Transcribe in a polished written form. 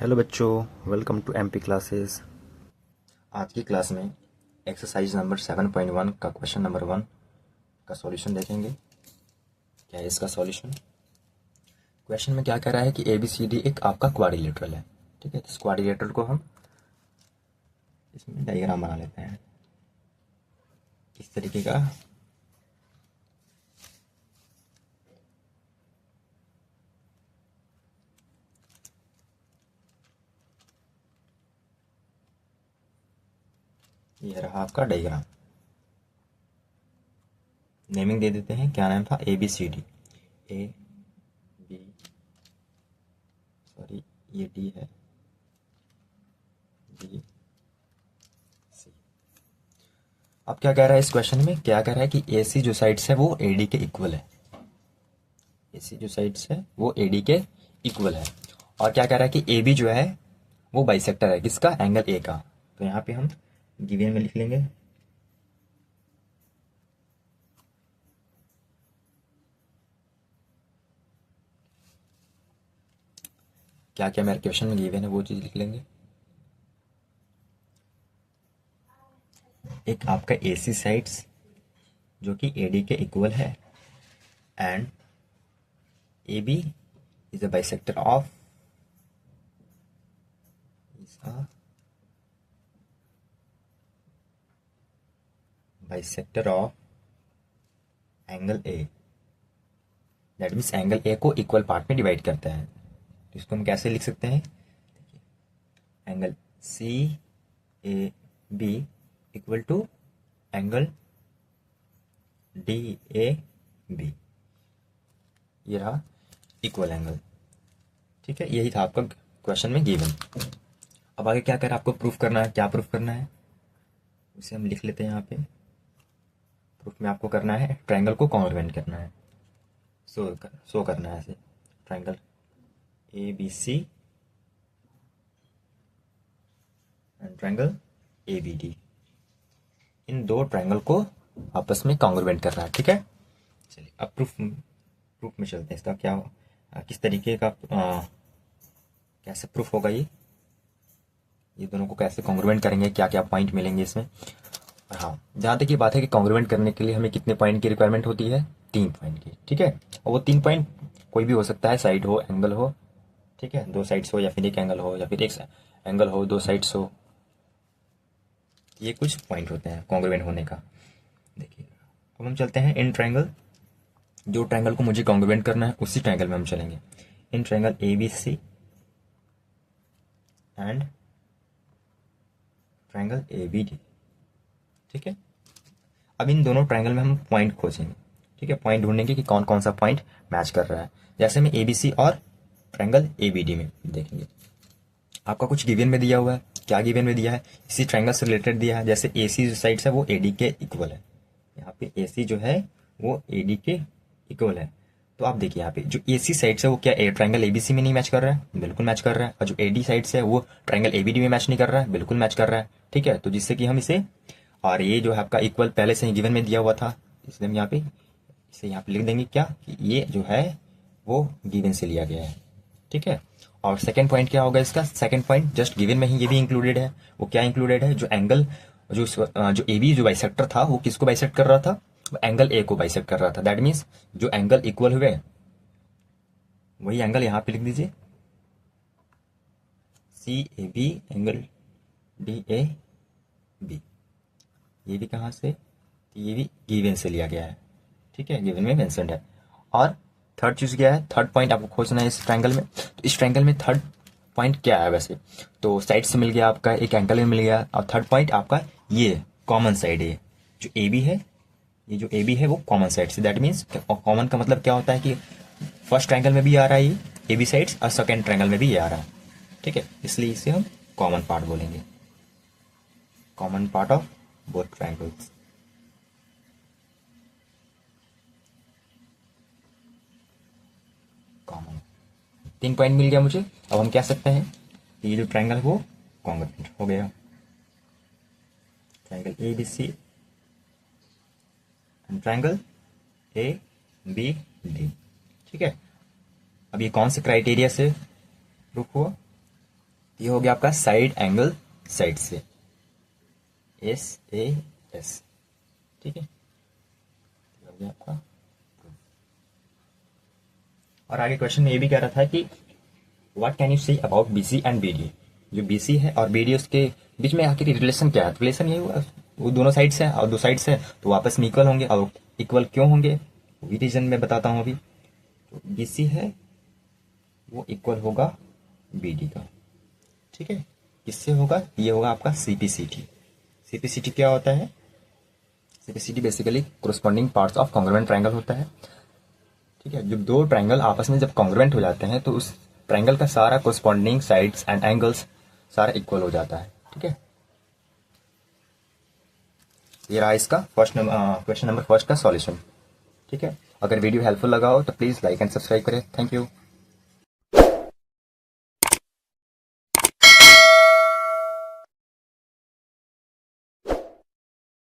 Hello बच्चों, welcome to MP classes. आज की क्लास में एक्सरसाइज नंबर 7.1 का क्वेश्चन नंबर 1 का सॉल्यूशन देखेंगे। क्या है इसका सॉल्यूशन? क्वेश्चन में क्या कह रहा है कि ए बी सी डी एक आपका क्वाड्रिलेटरल है। ठीक है, तो इस क्वाड्रिलेटरल को हम इसमें डायग्राम बना लेते हैं इस तरीके का। ये रहा आपका डायग्राम। नेमिंग दे देते हैं। क्या नाम था? A B C D. A B, sorry ये डी है, बी सी। अब क्या कह रहा है इस क्वेश्चन में? क्या कह रहा है कि ए सी जो साइड्स है वो ए डी के इक्वल है। ए सी जो साइड्स है वो ए डी के इक्वल है। और क्या कह रहा है कि ए बी जो है वो बाइसेक्टर है किसका? एंगल ए का। तो यहाँ पे हम गिवन में लिख लेंगे। क्या क्या मेरे क्वेश्चन में गिवन है वो चीज लिख लेंगे। एक आपका ए सी साइड्स जो कि ए डी के इक्वल है, and A B is a bisector of bisector of angle A. That means angle A को इक्वल पार्ट में डिवाइड करता है। तो इसको हम कैसे लिख सकते हैं? Angle C A B equal to angle D A B. ये रहा इक्वल एंगल। ठीक है, यही था आपका क्वेश्चन में गिवन। अब आगे क्या कर आपको प्रूफ करना है। क्या प्रूफ करना है उसे हम लिख लेते हैं यहाँ पे। प्रूफ में आपको करना है ट्रायंगल को कॉन्ग्रुएंट करना है, शो करना है ऐसे। Triangle A B C and triangle A B D, इन दो ट्रायंगल को आपस में कॉन्ग्रुएंट करना है। ठीक है, चलिए अब प्रूफ में चलते हैं। इसका क्या किस तरीके का कैसे प्रूफ होगा ये दोनों को कैसे कॉन्ग्रुएंट करेंगे, क्या क्या पॉइंट मिलेंगे इसमें। और हाँ, जहाँ तक ये बात है कि कॉन्ग्रुएंट करने के लिए हमें कितने पॉइंट की रिक्वायरमेंट होती है? 3 पॉइंट की। ठीक है, और वो 3 पॉइंट कोई भी हो सकता है, साइड हो, एंगल हो। ठीक है, 2 साइड्स हो या फिर एक एंगल हो या फिर एक एंगल हो, 2 साइड्स हो। ये कुछ पॉइंट होते हैं कॉन्ग्रुएंट होने का। देखिए, अब हम चलते हैं इन ट्रायंगल। जो ट्रायंगल को मुझे कॉन्ग्रुएंट करना है उसी ट्रायंगल में हम चलेंगे। In triangle A B C and triangle A B D. ठीक है, अब इन दोनों ट्रायंगल में हम पॉइंट खोजेंगे। ठीक है, पॉइंट ढूंढेंगे कि कौन कौन सा पॉइंट मैच कर रहा है। जैसे में ए बी सी और ट्रायंगल ए बी डी में देखेंगे, आपका कुछ गिवन में दिया हुआ है। क्या गिवन में दिया है? इसी ट्रायंगल से रिलेटेड दिया है। जैसे ए सी जो साइड है वो ए डी के इक्वल है। यहाँ पे ए सी जो है वो ए डी के इक्वल है। तो आप देखिए यहाँ पे जो ए सी साइड है वो क्या ट्रायंगल ए बी सी में नहीं मैच कर रहा है? बिल्कुल मैच कर रहा है। और जो ए डी साइड है वो ट्रायंगल ए बी डी में मैच नहीं कर रहा है? बिल्कुल मैच कर रहा है। ठीक है, तो जिससे कि हम इसे, और ये जो है आपका इक्वल पहले से ही गिवन में दिया हुआ था, इसलिए हम यहाँ पे इसे यहाँ पे लिख देंगे क्या कि ये जो है वो गिवन से लिया गया है। ठीक है, और सेकंड पॉइंट क्या होगा इसका? सेकंड पॉइंट जस्ट गिवन में ही ये भी इंक्लूडेड है। वो क्या इंक्लूडेड है? जो एंगल जो ए बी जो बाइसेक्टर था वो किसको बाइसेक्ट कर रहा था? वो एंगल ए को बाइसेक्ट कर रहा था। दैट मीन्स जो एंगल इक्वल हुए वही एंगल यहाँ पे लिख दीजिए, C A B angle D A B. ये भी कहाँ से? ये भी गिवन से लिया गया है। ठीक है, गिवन में मेंशन्ड है। और थर्ड चीज क्या है? थर्ड पॉइंट आपको खोजना है इस ट्रायंगल में। तो इस ट्रायंगल में थर्ड पॉइंट क्या है? वैसे तो साइड से मिल गया आपका, एक एंगल में मिल गया, और थर्ड पॉइंट आपका ये कॉमन साइड है। जो ए बी है, ये जो ए बी है वो कॉमन साइड से। दैट मीन्स कॉमन का मतलब क्या होता है कि फर्स्ट ट्रायंगल में भी आ रहा है ये ए बी साइड्स, और सेकेंड ट्रायंगल में भी ये आ रहा है। ठीक है, इसलिए इसे हम कॉमन पार्ट बोलेंगे, common part of both triangles. Common 3 point मिल गया मुझे। अब हम कह सकते हैं कि ये जो ट्रायंगल है वो कॉन्ग्रुएंट हो गया। Triangle A B C and triangle A B D. ठीक है, अब ये कौन से क्राइटेरिया से प्रूफ हुआ? ये हो गया आपका साइड एंगल साइड से, SAS, ठीक है, ये हो गया आपका। और आगे क्वेश्चन में ये भी कह रहा था कि what can you say about BC and BD। जो BC है और BD उसके बीच में आखिर रिलेशन क्या है? रिलेशन ये हुआ, वो दोनों साइड से और दो साइड से तो आपस में इक्वल होंगे, और इक्वल क्यों होंगे वही रीजन मैं बताता हूँ अभी। तो BC है वो इक्वल होगा BD का, ठीक है। किससे होगा? ये होगा आपका CPCT। CPCT क्या होता है? CPCT basically corresponding parts of congruent triangle होता है, ठीक है। जब दो ट्रायंगल आपस में जब कॉन्ग्रुएंट हो जाते हैं तो उस ट्रायंगल का सारा कोरोस्पॉन्डिंग साइड्स एंड एंगल्स सारा इक्वल हो जाता है, ठीक है। ये रहा इसका क्वेश्चन नंबर फर्स्ट का सॉल्यूशन, ठीक है। अगर वीडियो हेल्पफुल लगा हो तो प्लीज़ लाइक एंड सब्सक्राइब करें। Thank you.